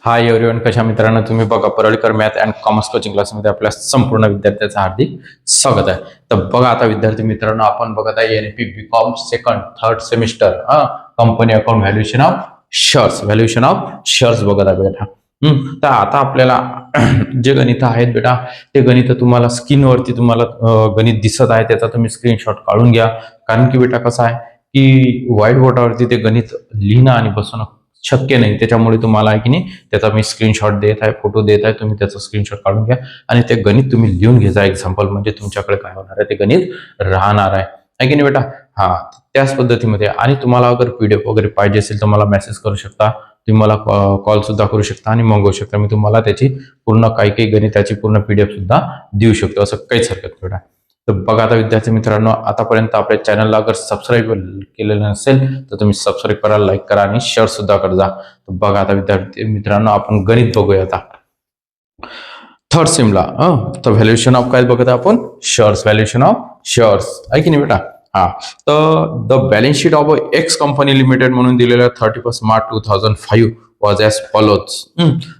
Hi everyone, कशा मित्रांनो तुम्ही बघा Paralkar math and commerce coaching क्लासमध्ये आपल्या संपूर्ण विद्यार्थ्याचं हार्दिक स्वागत आहे. तर बघा आता विद्यार्थी मित्रांनो, आपण बघत आहे NP BCom second third semester company account valuation of shares बघत आहे बेटा. तर आता आपल्याला जे गणित आहेत बेटा, ते गणित तुम्हाला स्क्रीनवरती तुम्हाला गणित दिसत आहे, त्याचा तुम्ही स्क्रीनशॉट काढून घ्या. कारण की बेटा कसं आहे की व्हाईट बोर्डावरती ते गणित लिहिणं आणि बसवणं शक्य नाही. त्याच्यामुळे तुम्हाला आहे की नाही त्याचा मी स्क्रीनशॉट देत आहे, फोटो देत आहे, तुम्ही त्याचा स्क्रीनशॉट काढून घ्या आणि ते गणित तुम्ही लिहून घ्यायचा. एक्झाम्पल म्हणजे तुमच्याकडे काय होणार आहे, ते गणित राहणार आहे की नाही बेटा. त्याच पद्धतीमध्ये. आणि तुम्हाला अगर पीडीएफ वगैरे पाहिजे असेल तर मला मेसेज करू शकता, तुम्ही मला कॉल सुद्धा करू शकता आणि मागवू शकता. मी तुम्हाला त्याची पूर्ण काही गणिताची पूर्ण पीडीएफ सुद्धा देऊ शकतो, असं काहीच हरकत नाही बेटा. तर बघा आता विद्यार्थी मित्रांनो, आतापर्यंत आपल्या चॅनलला अगर सबस्क्राईब केलेलं नसेल तर तुम्ही सबस्क्राईब करा, लाईक करा आणि शेअर सुद्धा करा. तर बघा आता विद्यार्थी मित्रांनो, आपण गणित बघूया आता थर्ड सेमला. तर व्हॅल्युएशन ऑफ काय बघत आपण, शेअर्स, व्हॅल्युएशन ऑफ शेअर्स आहे की नाही बेटा. तर the balance sheet of x company limited म्हणून दिलेलं 31 मार्च 2005 वॉज ॲज फॉलोज.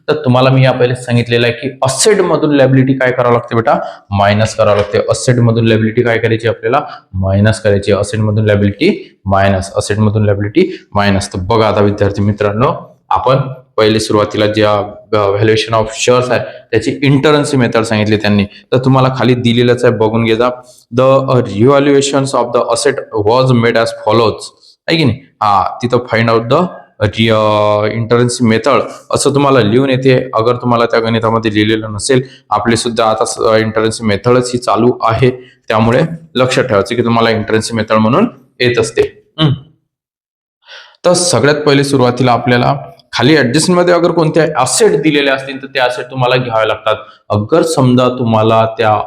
तर तुम्हाला मी या पहिले सांगितलेलं आहे की असेट मधून लॅबिलिटी काय करावं लागते बेटा, मायनस करावं लागते. असेट मधून लॅबिलिटी काय करायची, आपल्याला मायनस करायची. असेट मधून लॅबिलिटी मायनस, असेट मधून लॅबिलिटी मायनस. तर बघा आता विद्यार्थी मित्रांनो, आपण पहिले सुरुवातीला ज्या व्हॅल्युएशन ऑफ शेअर्स आहे त्याची इंटरन्सी मेथड सांगितली त्यांनी. तर तुम्हाला खाली दिलेलंच आहे, बघून घे जा. The revaluation of the asset was made as follows आहे की नाही. तिथं फाइंड आउट द इंटरन्सी मेथड असं तुम्हाला लिहून येते. अगर तुम्हाला त्या गणितामध्ये लिहिलेलं नसेल, आपली सुद्धा आता इंटरन्सी मेथडच ही चालू आहे, त्यामुळे लक्षात ठेवायचं की तुम्हाला इंटरन्सी मेथड म्हणून येत असते. तर सगळ्यात पहिले सुरुवातीला आपल्याला खाली ऍडजस्टमेंट मध्ये अगर कोणते असेट दिलेले असतील तर ते असेट तुम्हाला घ्यावे लागतात. अगर समजा तुम्हाला त्या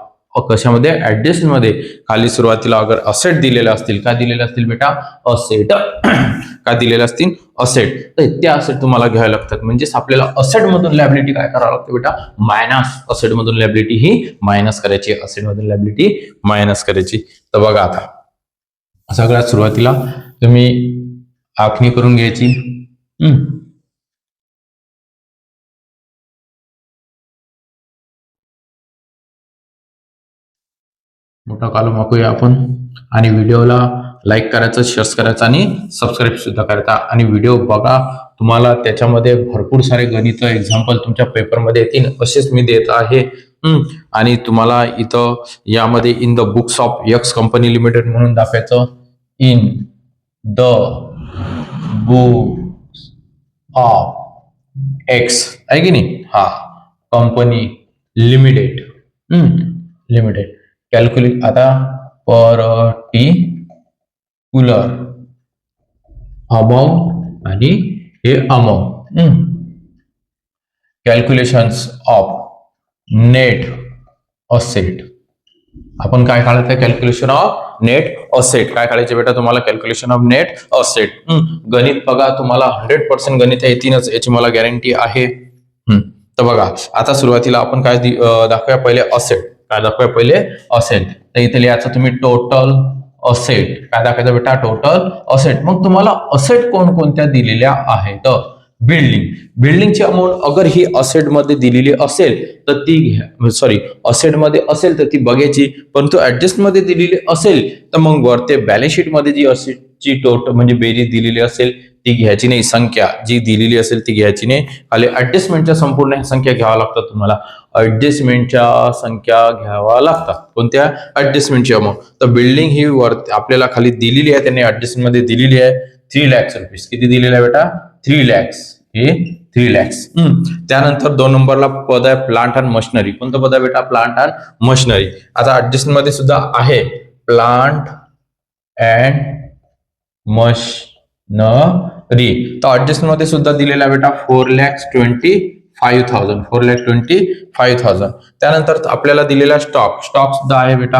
कशामध्ये ऍडजस्टमेंट मध्ये खाली सुरुवातीला अगर असेट दिलेले असतील, काय दिलेले असतील बेटा, असेट काय दिलेले असतील, असेट, तर त्या असेट तुम्हाला घ्यावे लागतात. म्हणजेच आपल्याला असेट मधून लॅबिलिटी काय करावं लागतं बेटा, मायनस. असेट मधून लॅबिलिटी ही मायनस करायची, असेट मधून लॅबिलिटी मायनस करायची. तर बघा आता सगळ्यात सुरुवातीला तुम्ही आखणी करून घ्यायची. मोठा कॉलम आखूया आपण आणि व्हिडिओला लाईक करायचं, शेअर करायचं आणि सबस्क्राईब सुद्धा करायचा. आणि व्हिडिओ बघा, तुम्हाला त्याच्यामध्ये भरपूर सारे गणित एक्झाम्पल तुमच्या पेपरमध्ये येतील, असेच मी देत आहे. आणि तुम्हाला इथं यामध्ये in the books of x company limited म्हणून दाखवायचं, in the books of x आहे की नाही, कंपनी लिमिटेड. लिमिटेड कॅल्क्युलेट आता पर्टिक्युलर अमाऊंट आणि हे amount, calculations of net asset. आपण काय काढत आहे, कॅल्क्युलेशन ऑफ नेट असेट काय काढायचे बेटा, तुम्हाला कॅल्क्युलेशन ऑफ नेट असेट. गणित बघा, तुम्हाला 100% गणित येतीलच याची मला गॅरंटी आहे. तर बघा आता सुरुवातीला आपण काय दाखवूया, पहिले असेट. काय दाखवूया, पहिले असेट. तर इथे लिहायचं तुम्ही टोटल असेट. काय दाखवायचं बेटा, टोटल असेट. मग तुम्हाला असेट कोणकोणत्या दिलेल्या आहेत, बिल्डिंगची अमाऊंट अगर ही असेट मध्ये दिलेली असेल तर ती घ्या, सॉरी असेट मध्ये असेल तर ती बघायची. परंतु ऍडजस्ट मध्ये दिलेली असेल तर मग वरते बॅलन्स शीट मध्ये जी असेटची टोटल म्हणजे बेरीज दिलेली असेल ती घ्यायची नाही, संख्या जी दिलेली असेल ती घ्यायची नाही. खाली ऍडजस्टमेंटच्या संपूर्ण संख्या घ्याव्या लागतात तुम्हाला, ऍडजस्टमेंटच्या संख्या घ्याव्या लागतात. कोणत्या, ऍडजस्टमेंटची अमाऊंट. तर बिल्डिंग ही वर आपल्याला खाली दिलेली आहे, त्यांनी ऍडजस्टमेंट मध्ये दिलेली आहे 3 लाख रुपीज. किती दिलेलं आहे बेटा, 3 लाख. हे 3 लाख. त्यानंतर 2 नंबरला पद आहे प्लांट अँड मशिनरी. कोणतं पद आहे बेटा, प्लांट अँड मशिनरी. आता ऍडजस्टमेंट मध्ये सुद्धा आहे प्लांट अँड मशिनरी. तर ऍडजस्टमेंट मध्ये सुद्धा दिलेला आहे बेटा 4,25,000. 4,25,000. त्यानंतर आपल्याला दिलेला स्टॉक सुद्धा आहे बेटा.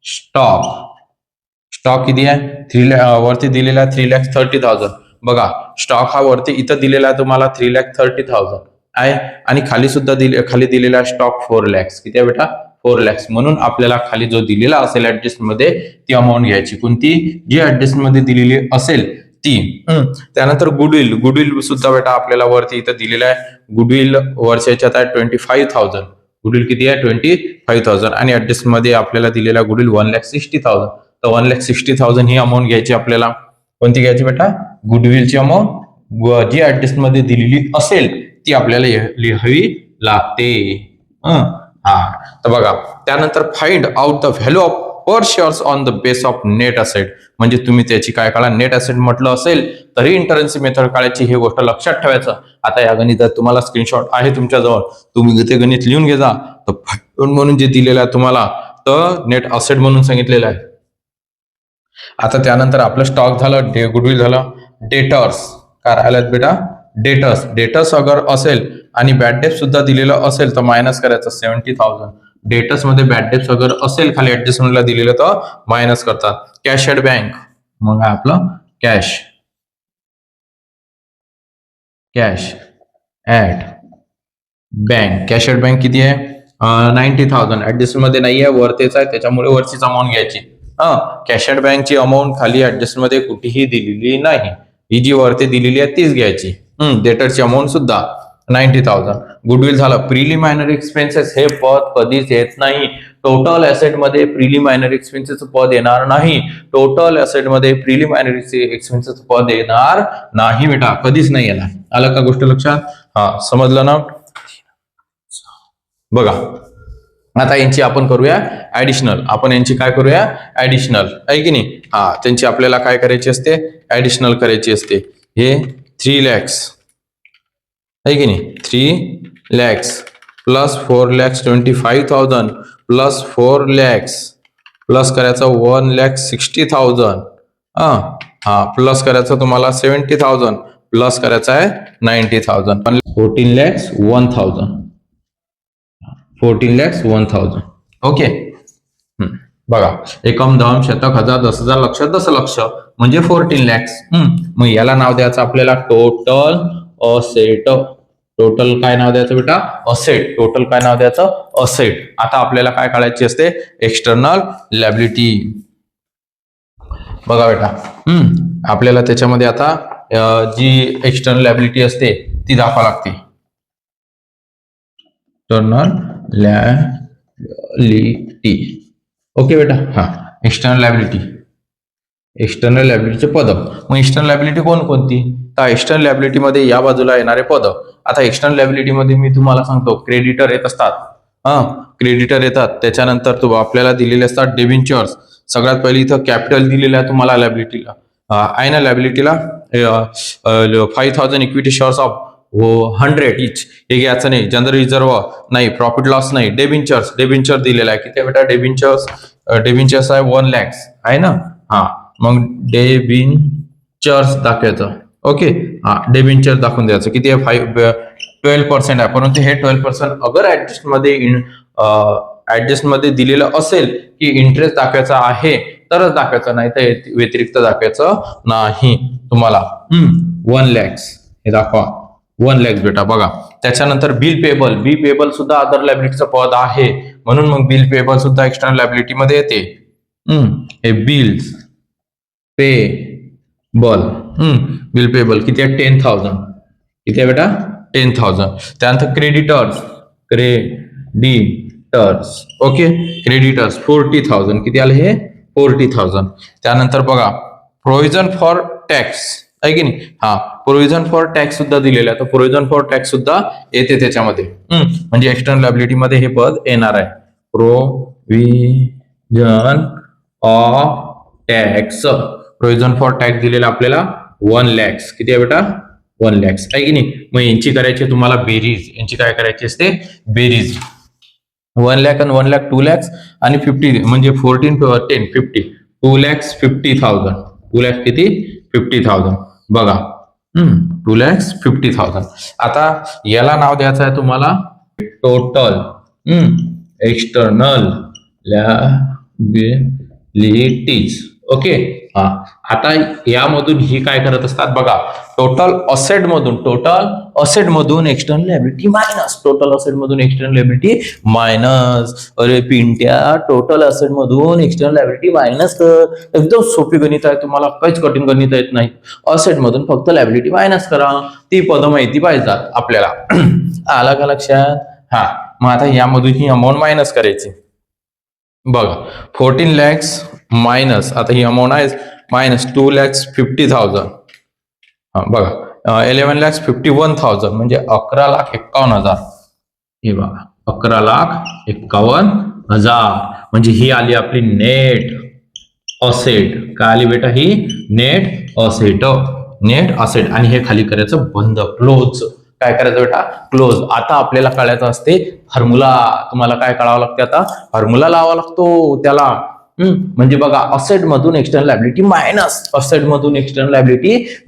स्टॉक किती आहे, 3 वरती दिलेला आहे 3,30,000. बघा स्टॉक हा वरती इथं दिलेला आहे तुम्हाला 3,30,000 आहे. आणि खाली सुद्धा खाली दिलेला स्टॉक 4 लाख. किती आहे बेटा, 4 लाख. म्हणून आपल्याला खाली जो दिलेला असेल ऍडजस्ट मध्ये ती अमाऊंट घ्यायची. कोणती, जी ऍडजस्ट मध्ये दिलेली असेल ती. त्यानंतर गुडविल सुद्धा बेटा आपल्याला वरती इथं दिलेलं आहे. गुडविल वर्षाच्यात आहे 25,000. गुडविल किती आहे 25,000 आणि ऍडजस्ट मध्ये आपल्याला दिलेला गुडविल 1,60,000. तर 1,60,000 ही अमाऊंट घ्यायची आपल्याला. कोणती घ्यायची बेटा? गुडविलची अमाऊंट जी ऍडजस्ट मध्ये दिलेली असेल ती आपल्याला लिहावी लागते. तर बघा त्यानंतर find out the value of per shares on the base of net asset. म्हणजे तुम्ही त्याची काय काढा, नेट असेट म्हटलं असेल तरी इंटरन्सी मेथड काढायची, ही गोष्ट लक्षात ठेवायचं. आता या गणितात तुम्हाला स्क्रीनशॉट आहे तुमच्याजवळ, तुम्ही ते गणित लिहून घे जा. तर फाइंड म्हणून जे दिलेलं आहे तुम्हाला तर नेट असेट म्हणून सांगितलेलं आहे. आता त्यानंतर आपलं स्टॉक झालं, गुडविल झालं. डेटर्स काय राहिल्यात बेटा? डेटर्स अगर असेल आणि बॅड डेट सुद्धा दिलेलं असेल तर मायनस करायचं 70,000. डेटर्स मध्ये बॅड डेट अगर असेल खाली ऍडजस्टमेंटला दिलेलं तर मायनस करतात. कॅश ऍट बँक, मग आपलं cash at bank. Cash at bank किती आहे? 90,000. ऍडजस्ट मध्ये नाही आहे, वरतीच आहे, त्याच्यामुळे वरचीच अमाऊंट घ्यायची. कॅश ऍट बँकची अमाऊंट खाली ऍडजस्ट मध्ये कुठेही दिलेली नाही, ही जी वरती दिलेली आहे तीच घ्यायची. डेटरची अमाऊंट सुद्धा 90,000. गुडविल झालं. प्रिलिमिनरी एक्सपेन्सेस हे पद कधीच येत नाही. टोटल ऍसेट मध्ये प्रिलिमिनरी एक्सपेन्सेस पद येणार नाही. टोटल ऍसेट मध्ये प्रिलिमिनरी एक्सपेन्सेस पद येणार नाही बेटा, कधीच नाही येणार. आलं का गोष्ट लक्षात? समजलं ना? बघा आता यांची आपण करूया ऍडिशनल. आपण यांची काय करूया? ऍडिशनल आहे की नाही? त्यांची आपल्याला काय करायची असते? ऍडिशनल करायची असते. हे 3 lakhs आहे की नाही? 3 lakhs plus 4,25,000 plus 4 lakhs plus करायचं 1,60,000. प्लस करायचं तुम्हाला 70,000 प्लस करायचं आहे 90,000. 14,01,000. 14,01,000. ओके. बघा एकम, दहम, शतक, हजार, 10,000, लक्ष, दशलक्ष म्हणजे 14 lakhs. मग याला नाव द्यायचं आपल्याला टोटल असेट. टोटल काय नाव द्यायचं बेटा? असेट. टोटल काय नाव द्यायचं? असेट. आता आपल्याला काय काढायची असते? External liability. बघा बेटा आपल्याला त्याच्यामध्ये आता जी एक्सटर्नल लॅबिलिटी असते ती दाखवा लागते. External liability. ओके बेटा. External liability. एक्सटर्नल लॅबिलिटीचे पद. मग एक्सटर्नल लॅबिलिटी कोणकोणती? तर एक्सटर्नल लॅबिलिटी मध्ये या बाजूला येणारे पद. आता एक्सटर्नल लॅबिलिटी मध्ये मी तुम्हाला सांगतो क्रेडिटर येत असतात. क्रेडिटर येतात. त्याच्यानंतर आपल्याला दिलेले असतात डेबिंचर्स. सगळ्यात पहिले इथं कॅपिटल दिलेलं आहे तुम्हाला लॅबिलिटीला. आहे ना लॅबिलिटीला 5,000 इक्विटी शेअर्स ऑफ 100 इच. हे घ्यायचं नाही. जनरल रिझर्व नाही. प्रॉफिट लॉस नाही. डेबिंचर दिलेला आहे. किती बेटा? डेबिंचर्स आहे 1 lakhs आहे ना. मग डेबिंचर्स दाखवायचं. ओके. डेबिंचर दाखवून द्यायचं. किती आहे? 12% आहे. परंतु हे 12% अगर ऍडजस्ट मध्ये दिलेलं असेल की इंटरेस्ट दाखवायचा आहे तरच दाखवायचं, नाही तर व्यतिरिक्त दाखवायचं नाही तुम्हाला. 1 lakhs हे दाखवा. 1 lakhs बेटा. बघा त्याच्यानंतर बिल पेबल सुद्धा अदर लॅबिलिटीचं पद आहे, म्हणून मग बिल पेबल सुद्धा एक्सटर्नल लॅबिलिटी मध्ये येते. हे बिल्स पेबल. बिल पेबल किती आहे? 10,000. किती आहे बेटा? 10,000. त्यानंतर क्रेडिटर्स. ओके. क्रेडिटर्स 40,000. किती आले हे? 40,000. त्यानंतर बघा प्रोव्हिजन फॉर टॅक्स आहे की नाही? प्रोव्हिजन फॉर टॅक्स सुद्धा दिलेलं आहे. तर प्रोव्हिजन फॉर टॅक्स सुद्धा येते त्याच्यामध्ये. म्हणजे एक्सटर्नल लॅबिलिटी मध्ये हे पद येणार आहे. Provision of tax. Provision for tax दिलेला आपल्याला 1 lakhs. किती आहे बेटा? 1 lakhs आहे की नाही? मग यांची करायची तुम्हाला बेरीज. यांची काय करायची असते? बेरीज. 1 lakh आणि 1 lakh 2 lakhs आणि 50 म्हणजे 14, 10, 50. 2,50,000. 2 lakhs किती? 50,000. बघा 2,50,000. आता याला नाव द्यायचं आहे तुम्हाला टोटल एक्सटर्नल लॅबिलिटीज. ओके. हा, आता यामधून ही काय करत असतात बघा, टोटल असेट मधून external liability minus, total asset मधून एक्सटर्नल लायबिलिटी मायनस. अरे पिंट्या, टोटल असेट मधून एक्सटर्नल लायबिलिटी मायनस कर. एकदम सोपी गणित आहे, तुम्हाला काहीच कठीण गणित येत नाही. असेट मधून फक्त लायबिलिटी मायनस करा, ती पद माहिती पाहिजेत आपल्याला. आलं का लक्षात? हा, मग आता यामधून ही अमाऊंट मायनस करायची. बघा 14 lakhs मायनस, आता ही अमाऊंट आहे मायनस 2,50,000. हा बघा 11,51,000 म्हणजे 11,51,000. हे बघा 11,51,000 म्हणजे ही आली आपली नेट असेट. काय आली बेटा? ही नेट असेट. आणि हे खाली करायचं बंद, क्लोज. काय करायचं बेटा? क्लोज. आता आपल्याला कळायचं असते फॉर्म्युला. तुम्हाला काय कळावं लागते आता? फॉर्म्युला लावावा लागतो त्याला. म्हणजे बघा, असेट मधून एक्सटर्नल लायबिलिटी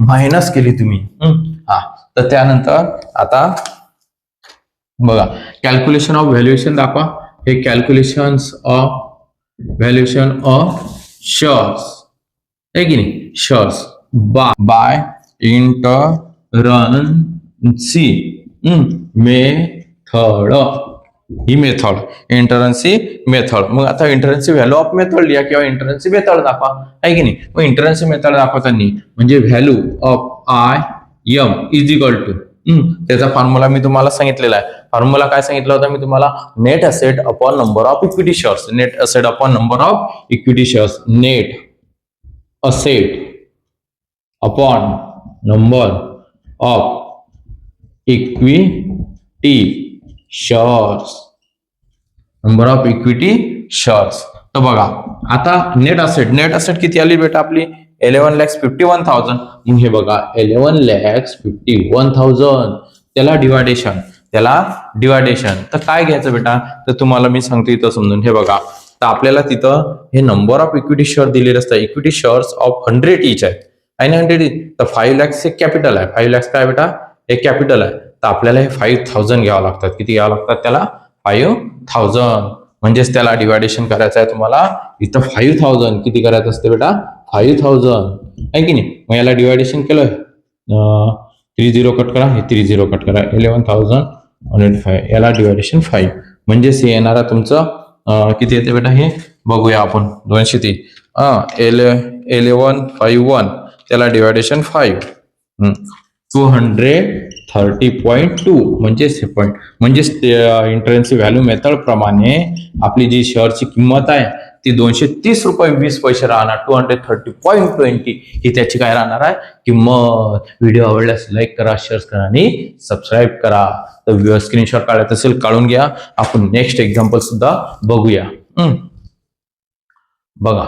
मायनस केली तुम्ही. हा, तर त्यानंतर आता बघा, कॅल्क्युलेशन ऑफ व्हॅल्युएशन दाखवा. हे कॅल्क्युलेशन ऑफ शेअर्स आहे की नाही? Shares by intrinsic method. ही मेथड इंटरन्सी मेथड. मग आता इंटरन्सी व्हॅल्यू ऑफ मेथड लिहा किंवा इंटरन्सी मेथड दाखवा, आहे की नाही? मग इंटरन्सी मेथड दाखवताना म्हणजे value of IM is equal to, त्याचा फॉर्म्युला मी तुम्हाला सांगितलेला आहे. फॉर्म्युला काय सांगितलं होता मी तुम्हाला? Net asset upon number of equity shares. Net asset upon number of equity shares. Net asset upon number of equity shares. Number of equity shares. तर बघा आता नेट असेट किती आली बेटा आपली? 11,51,000. मग हे बघा 11,51,000 त्याला डिवायडेशन. तर काय घ्यायचं बेटा? तर तुम्हाला मी सांगतो इथं समजून. हे बघा, तर आपल्याला तिथं हे नंबर ऑफ इक्विटी शेअर दिलेले असतात. इक्विटी शेअर्स ऑफ 100 इच आहे. 100 तर 5 lakhs हे कॅपिटल आहे. 5 lakhs काय बेटा? हे कॅपिटल आहे. तर आपल्याला हे 5,000 घ्यावं लागतात. किती घ्यावं लागतात त्याला? 5,000. म्हणजेच त्याला डिवायडेशन करायचं आहे तुम्हाला. इथं 5,000 किती करायचं असते बेटा? 5,000 आहे की नाही? मग याला डिवायडेशन केलं, 30 कट करा, हे 30 कट करा, 11,105. याला डिवायडेशन 5 म्हणजेच हे येणारा तुमचं किती येते बेटा? हे बघूया आपण. 203 1151 त्याला डिवायडेशन 5 230.2 म्हणजेच हे पॉईंट. म्हणजेच इंटरन्सी व्हॅल्यू मेथड प्रमाणे आपली जी शेअरची किंमत आहे ती 230 रुपये 20 पैसे राहणार. 230.20 ही त्याची काय राहणार आहे? किंमत. व्हिडिओ आवडल्यास लाईक करा, शेअर करा आणि सबस्क्राईब करा. तर स्क्रीनशॉट काढायचं असेल काढून घ्या. आपण नेक्स्ट एक्झाम्पल सुद्धा बघूया. बघा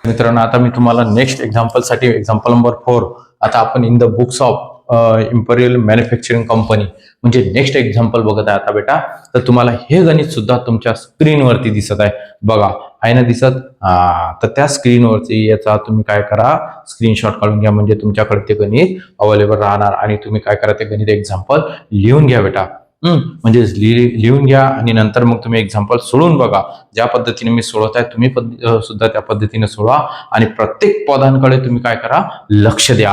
मित्रांनो, आता मी तुम्हाला नेक्स्ट एक्झाम्पल साठी एक्झाम्पल नंबर 4. आता आपण in the books of Imperial Manufacturing company म्हणजे नेक्स्ट एक्झाम्पल बघत आहे आता बेटा. तर तुम्हाला हे गणित सुद्धा तुमच्या स्क्रीनवरती दिसत आहे. बघा, आहे ना दिसत? तर त्या स्क्रीनवरती याचा तुम्ही काय करा? स्क्रीनशॉट काढून घ्या. म्हणजे तुमच्याकडे ते गणित अवेलेबल राहणार आणि तुम्ही काय करा? ते गणित एक्झाम्पल लिहून घ्या बेटा. म्हणजे लिहून घ्या आणि नंतर मग तुम्ही एक्झाम्पल सोडून बघा. ज्या पद्धतीने मी सोडवत आहे तुम्ही सुद्धा त्या पद्धतीने सोडवा आणि प्रत्येक पदांकडे तुम्ही काय करा? लक्ष द्या.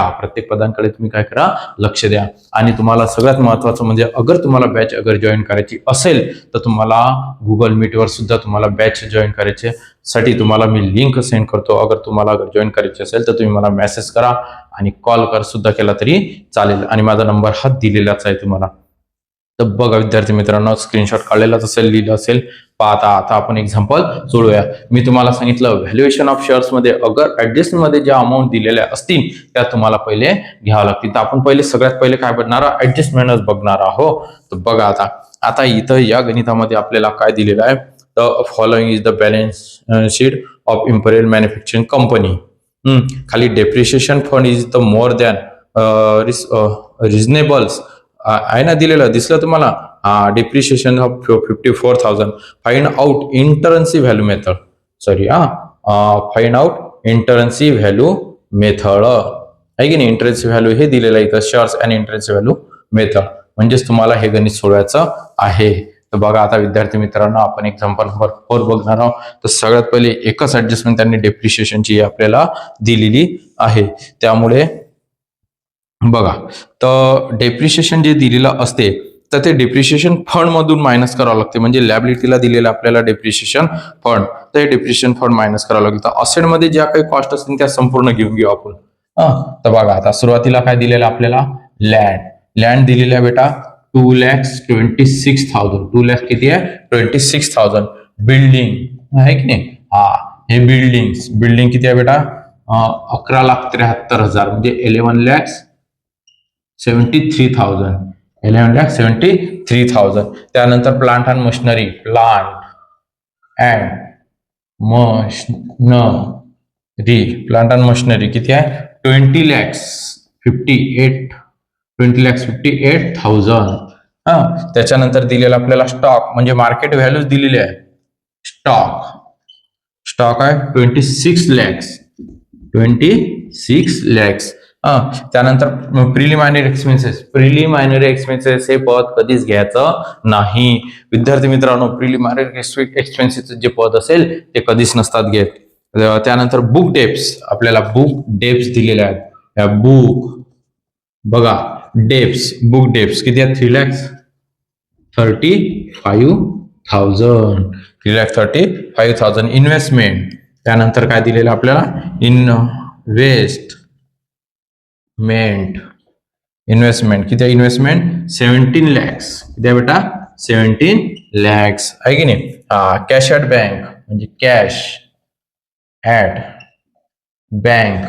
आणि तुम्हाला सगळ्यात महत्वाचं म्हणजे अगर तुम्हाला बॅच जॉईन करायची असेल तर तुम्हाला गुगल मीटवर सुद्धा तुम्हाला बॅच जॉईन करायचे साठी तुम्हाला मी लिंक सेंड करतो. अगर तुम्हाला जॉईन करायची असेल तर तुम्ही मला मेसेज करा आणि कॉल सुद्धा केला तरी चालेल. आणि माझा नंबर हा दिलेलाच आहे तुम्हाला. तर बघा विद्यार्थी मित्रांनो, स्क्रीनशॉट काढलेलाच असेल, लिहिलं असेल. आता आपण एक्झाम्पल सोडूया. मी तुम्हाला सांगितलं व्हॅल्युएशन ऑफ शेअर्स मध्ये अगर ऍडजस्टमेंट मध्ये ज्या अमाऊंट दिलेल्या असतील त्या तुम्हाला पहिले घ्यावं लागतील. तर आपण सगळ्यात पहिले काय बघणार? ऍडजस्टमेंटच बघणार आहोत. तर बघा आता इथं या गणितामध्ये आपल्याला काय दिलेलं आहे? तर following is the balance sheet of Imperial Manufacturing Company. खाली depreciation fund is the more than reasonables आहे ना दिलेलं, दिसलं तुम्हाला? Depreciation of 54,000. Find out intrinsic value method. Find out intrinsic value method आहे की नाही? इंटरन्सी व्हॅल्यू हे दिलेलं आहे इथं, shares and intrinsic value method. म्हणजेच तुम्हाला हे गणित सोडवायचं आहे. तर बघा आता विद्यार्थी मित्रांनो आपण एक्झाम्पल नंबर 4 बघणार आहोत. तर सगळ्यात पहिले एकच ऍडजस्टमेंट त्यांनी डेप्रिशिएशनची आपल्याला दिलेली आहे. त्यामुळे बघा, तर डेप्रिशिएशन जे दिलेलं असते तर ते डेप्रिशिएशन फंड मधून मायनस करावं लागते. म्हणजे लॅबिलिटीला दिलेलं आपल्याला डेप्रिशिएशन फंड, तर हे डेप्रिशिएशन फंड मायनस करावं लागेल. तर असेट मध्ये ज्या काही कॉस्ट असतील त्या संपूर्ण घेऊन घेऊ आपण. तर बघा आता सुरुवातीला काय दिलेलं आपल्याला, लँड दिलेलं आहे बेटा 2,26,000. 2 लाख किती आहे, 26,000. बिल्डिंग आहे की नाही, हे बिल्डिंग किती आहे बेटा, 11,73,000 म्हणजे 11,73,000. 11,73,000. त्यानंतर plant and machinery, plant and machinery किती आहे, 20,58,000. त्याच्यानंतर दिलेला आपल्याला स्टॉक म्हणजे मार्केट व्हॅल्यूज दिलेली आहे. स्टॉक आहे 26 lakhs. त्यानंतर प्रिलिमिनरी एक्सपेन्सेस हे पद कधीच घ्यायचं नाही विद्यार्थी मित्रांनो. प्रिलिमिनरी एक्सपेन्सेस जे पद असेल ते कधीच नसतात घेत. त्यानंतर बुक डेप्स, आपल्याला बुक डेप्स दिलेले आहेत. बघा बुक डेप्स किती आहेत, 3,35,000. 3,35,000. इन्व्हेस्टमेंट, त्यानंतर काय दिलेलं आपल्याला, इन्व्हेस्टमेंट किती आहे, इन्व्हेस्टमेंट 17 lakhs. किती आहे बेटा, 17 lakhs आहे की नाही. कॅश ॲट बँक म्हणजे कॅश ॲट बँक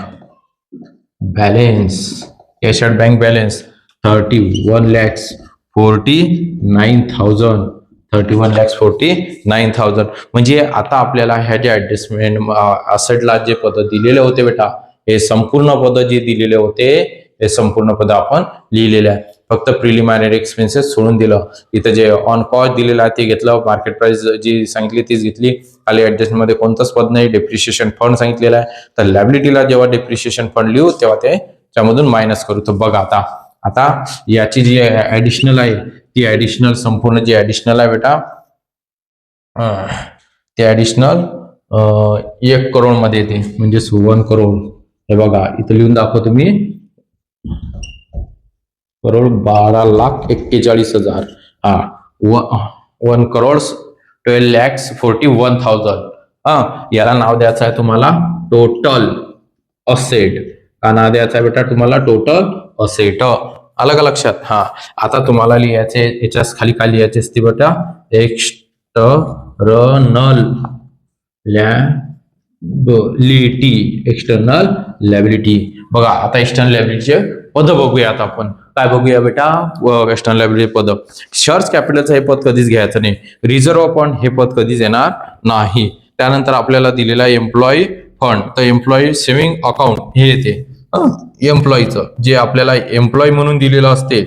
बॅलेन्स 31,49,000. 31,49,000. म्हणजे आता आपल्याला ह्या जे ऍडजस्टमेंट असेटला जे पद दिलेले होते बेटा, हे संपूर्ण पद जे दिलेले होते हे संपूर्ण पद आपण लिहिलेले आहे. फक्त प्रिलिमिनरी एक्सपेन्सेस सोडून दिलं. इथं जे ऑन कॉस्ट दिलेलं आहे ते घेतलं, मार्केट प्राइस जी सांगितली तीच घेतली. खाली ऍडजस्टमेंट मध्ये कोणतंच पद नाही, डेप्रिशिएशन फंड सांगितलेलं आहे. तर लॅबिलिटीला जेव्हा डेप्रिशिएशन फंड लिहू तेव्हा ते त्यामधून मायनस करू. तर बघा आता याची जी ऍडिशनल आहे ती ऍडिशनल संपूर्ण जी ऍडिशनल आहे बेटा, ते ऍडिशनल 1 करोड मध्ये येते, म्हणजे 1 करोड. हे बघा इथं लिहून दाखवतो मी, करोड 12,41,000. 1 करोड 12,41,000. याला नाव द्यायचं आहे तुम्हाला टोटल असेट. का नाव द्यायचं आहे बेटा तुम्हाला, टोटल असेट. अलग लक्षात. आता तुम्हाला लिहायचे याच्या खाली काय लिहायचे असते बेटा, एक्सटर्नल लॅबिलिटी. बघा आता एक्सटर्नल लॅबिलिटीचे पद बघूया. आता आपण काय बघूया बेटा, एक्सटर्नल लॅबिलिटी पद. शेअर्स कॅपिटलचं हे पद कधीच घ्यायचं नाही. रिझर्व्ह फंड हे पद कधीच येणार नाही. त्यानंतर आपल्याला दिलेला एम्प्लॉई फंड, तर एम्प्लॉई सेव्हिंग अकाउंट हे येते. एम्प्लॉईचं जे आपल्याला एम्प्लॉई म्हणून दिलेलं असते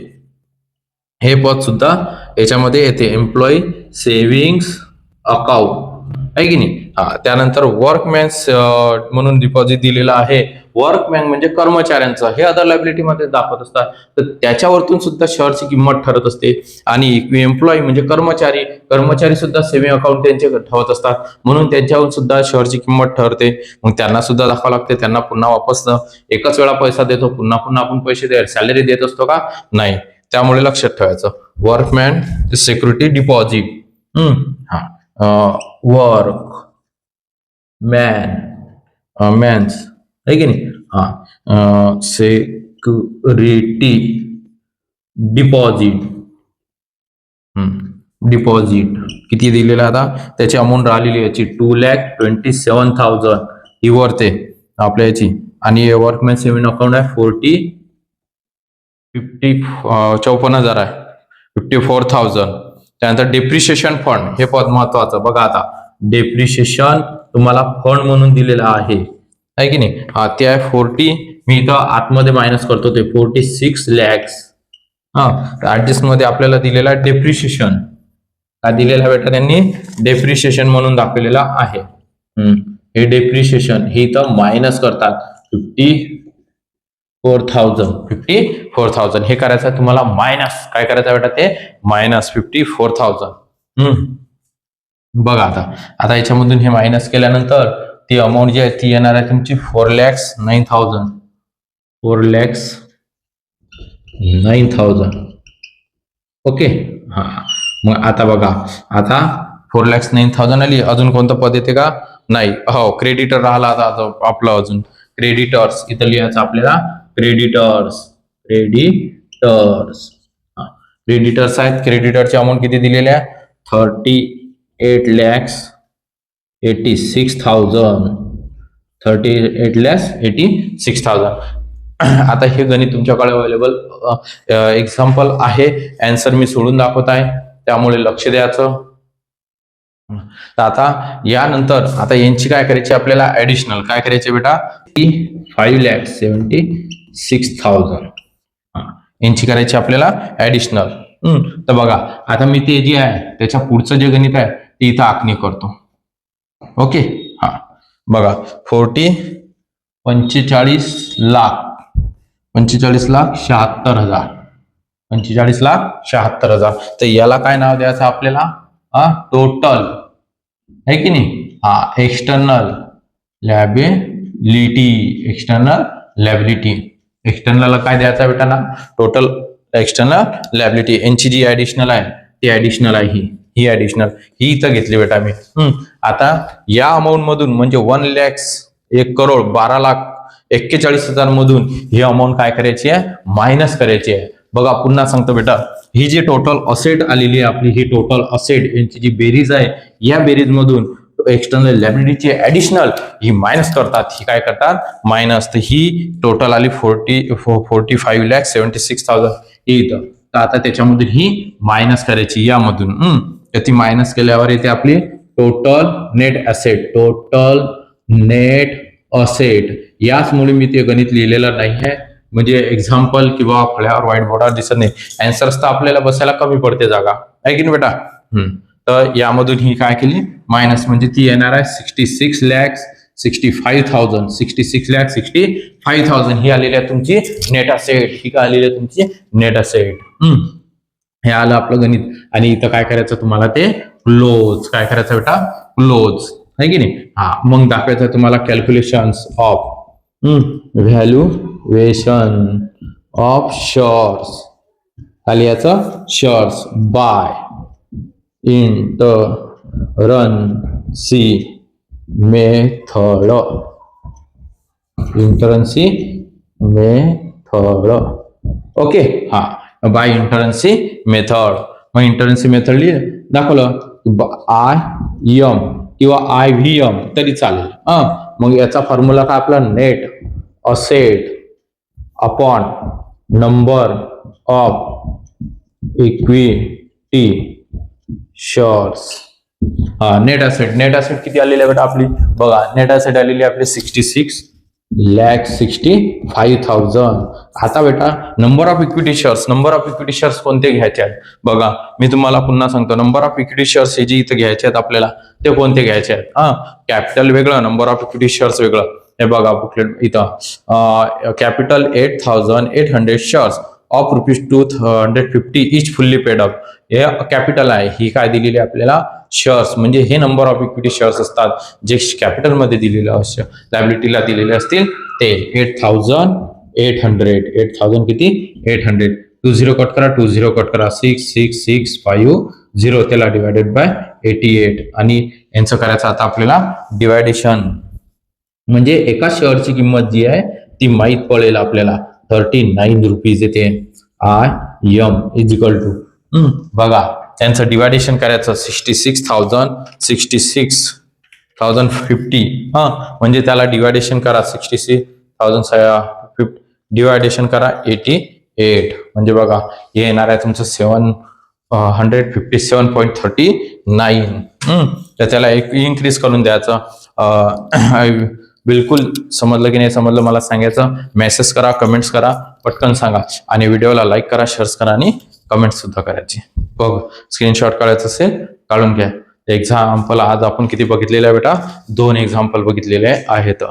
हे पद सुद्धा याच्यामध्ये येते, एम्प्लॉई सेव्हिंग्स अकाउंट आहे की नाही. त्यानंतर वर्कमॅन्स म्हणून डिपॉझिट दिलेलं आहे. वर्कमॅन म्हणजे कर्मचाऱ्यांचं, हे अदर लायबिलिटी मध्ये दाखवत असतात. तर त्याच्यावरतून सुद्धा शेअरची किंमत ठरत असते. आणि एम्प्लॉई म्हणजे कर्मचारी सुद्धा सेव्हिंग अकाउंट त्यांचे ठेवत असतात, म्हणून त्यांच्यावर सुद्धा शेअरची किंमत ठरते. मग त्यांना सुद्धा दाखवावं लागते. त्यांना पुन्हा वापस एकच वेळा पैसा देतो, पुन्हा आपण पैसे सॅलरी देत असतो का, नाही. त्यामुळे लक्षात ठेवायचं, वर्कमॅन सिक्युरिटी डिपॉझिट. मॅन्स आहे की नाही. सिक्युरिटी डिपॉझिट किती दिलेलं आता, त्याची अमाऊंट राहिलेली याची 2,27,000 ही वरते आपल्या याची. आणि वर्कमॅन सेव्हिंग अकाउंट आहे 54,000 आहे, 54,000. त्यानंतर डेप्रिशिएशन फंड हे पद महत्वाचं. बघा आता डेप्रिशिएशन तुम्हाला फंड म्हणून दिलेला आहे की नाही. ते आहे 40. मी इथं आतमध्ये मायनस करतो, ते 46 lakhs. ऍडजस्ट मध्ये आपल्याला दिलेला डेप्रिशिएशन काय दिलेला बेटा, त्यांनी डेप्रिशिएशन म्हणून दाखवलेला आहे. हे डेप्रिशिएशन हे इथं मायनस करतात 54,000. हे करायचं आहे तुम्हाला मायनस, काय करायचं बेटा, ते मायनस 54,000. बघा आता आता याच्यामधून हे मायनस केल्यानंतर ती अमाऊंट जी आहे ती येणार आहे तुमची 4,09,000 4,09,000 ओके. हा मग आता बघा आता 4,09,000 आली. अजून कोणतं पद येते का? नाही. हो क्रेडिटर राहिला आता आपलं अजून क्रेडिटर्स इथं लिहायचं आपल्याला क्रेडिटर्स क्रेडिटर्स आहेत. क्रेडिटरची अमाऊंट किती दिलेली आहे? 38,86,000 आता हे गणित तुमच्याकडे अवेलेबल एक्झाम्पल आहे. आन्सर मी सोडून दाखवत आहे त्यामुळे लक्ष द्यायचं. तर आता यानंतर आता यांची काय करायची आपल्याला ऍडिशनल काय करायचे बेटा? 5,76,000 यांची करायची आपल्याला ऍडिशनल. तर बघा आता मी ते जे आहे त्याच्या पुढचं जे गणित आहे ते इथं आखणी करतो. ओके. हा बघा 45,76,000 तर याला काय नाव द्यायचं आपल्याला? टोटल आहे की नाही? एक्सटर्नल लॅबिलिटी एक्सटर्नल काय द्यायचा बेटा ना? Total external liability. यांची जी ऍडिशनल आहे ती ऍडिशनल आहे ही ऍडिशनल ही इथं घेतली बेटा मी. आता या अमाऊंट मधून म्हणजे 1,01,12,41,000 मधून ही अमाऊंट काय करायची आहे? मायनस करायची आहे. बघा पुन्हा सांगतो बेटा, ही जी टोटल असेट आलेली आहे आपली, ही टोटल असेट यांची जी बेरीज आहे या बेरीज मधून एक्सटर्नल लॅबिलिटीची ऍडिशनल ही मायनस करतात. ही काय करतात? मायनस. तर ही टोटल आली 45,76,000 ही इथं. तर आता त्याच्यामधून ही मायनस करायची यामधून. तर ती मायनस केल्यावर येते आपली टोटल नेट असेट. याचमुळे मी ते गणित लिहिलेलं नाही आहे, म्हणजे एक्झाम्पल किंवा फळ्यावर व्हाईट बोर्डवर दिसत नाही. आन्सर्स तर आपल्याला बसायला कमी पडते जागा आहे की नाही बेटा? तर यामधून ही काय केली? मायनस म्हणजे ती येणार आहे 66,65,000 ही आलेली आहे तुमची नेट असेट. ही काय आलेली आहे तुमची नेट असेट. हे आलं आपलं गणित. आणि इथं काय करायचं तुम्हाला? ते क्लोज. काय करायचं बेटा? क्लोज आहे की नाही? मग दाखवायचं तुम्हाला calculations of valuation of shares. खाली याचं shares by intrinsic method. Okay. By intrinsic method. मग इंटरन्सी मेथड दाखवलं IM किंवा IVM तरी चालेल. मग याचा फॉर्म्युला काय आपला? Net asset upon number of equity shares. Net asset किती आलेली आहे बेटा आपली? बघा नेट असेट आलेली आपली 66,65,000. आता बेटा नंबर ऑफ इक्विटी शेअर्स कोणते घ्यायचे आहेत? बघा मी तुम्हाला पुन्हा सांगतो. नंबर ऑफ इक्विटी शेअर्स हे जे इथं घ्यायचे आहेत आपल्याला ते कोणते घ्यायचे आहेत? कॅपिटल वेगळं, नंबर ऑफ इक्विटी शेअर्स वेगळं. हे बघा बुकलेट इथं capital 8,800 shares of ₹250 each fully paid up. हे कॅपिटल आहे. ही काय दिलेली आपल्याला? शेअर्स. म्हणजे हे नंबर ऑफ इक्विटी शेअर्स असतात जे कॅपिटल मध्ये दिलेले लायबिलिटीला दिलेले असतील ते. 8,800 किती? 800. 20 कट करा 6,6,6,5,0 त्याला डिवायडेड बाय 88 आणि यांचं करायचं आता आपल्याला डिवायडेशन. म्हणजे एका शेअरची किंमत जी आहे ती माहीत पडेल आपल्याला. 39 रुपीज येते. IM इज इक्वल टू बघा त्यांचं डिवायडेशन करायचं 66,050 म्हणजे त्याला डिवायडेशन करा 66,050 डिवायडेशन करा 88 म्हणजे बघा हे येणार आहे तुमचं 757.39. तर त्याला एक इन्क्रीज करून द्यायचं. बिलकुल समजलं की नाही समजलं मला सांगायचं. मेसेज करा, कमेंट्स करा, पटकन सांगा आणि व्हिडिओला लाईक करा, शेअर करा आणि कमेंट सुद्धा करायची. बघ स्क्रीनशॉट काढायचं असेल काढून घ्या. एक्झाम्पल आज आपण किती बघितलेले आहे बेटा? 2 एक्झाम्पल बघितलेले आहेत.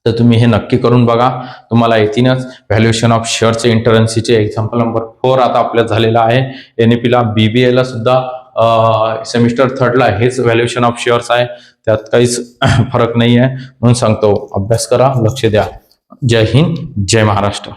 तर तुम्ही हे नक्की करून बघा, तुम्हाला येतीलच. व्हॅल्युएशन ऑफ शेअरचे इंटरन्सीचे एक्झाम्पल नंबर 4 आता आपल्या झालेला आहे. NAP ला BBA ला सुद्धा सेमिस्टर थर्डला हेच व्हॅल्युएशन ऑफ शेअर्स आहे, त्यात काहीच फरक नाही आहे. म्हणून सांगतो, अभ्यास करा, लक्ष द्या. जय हिंद, जय महाराष्ट्र.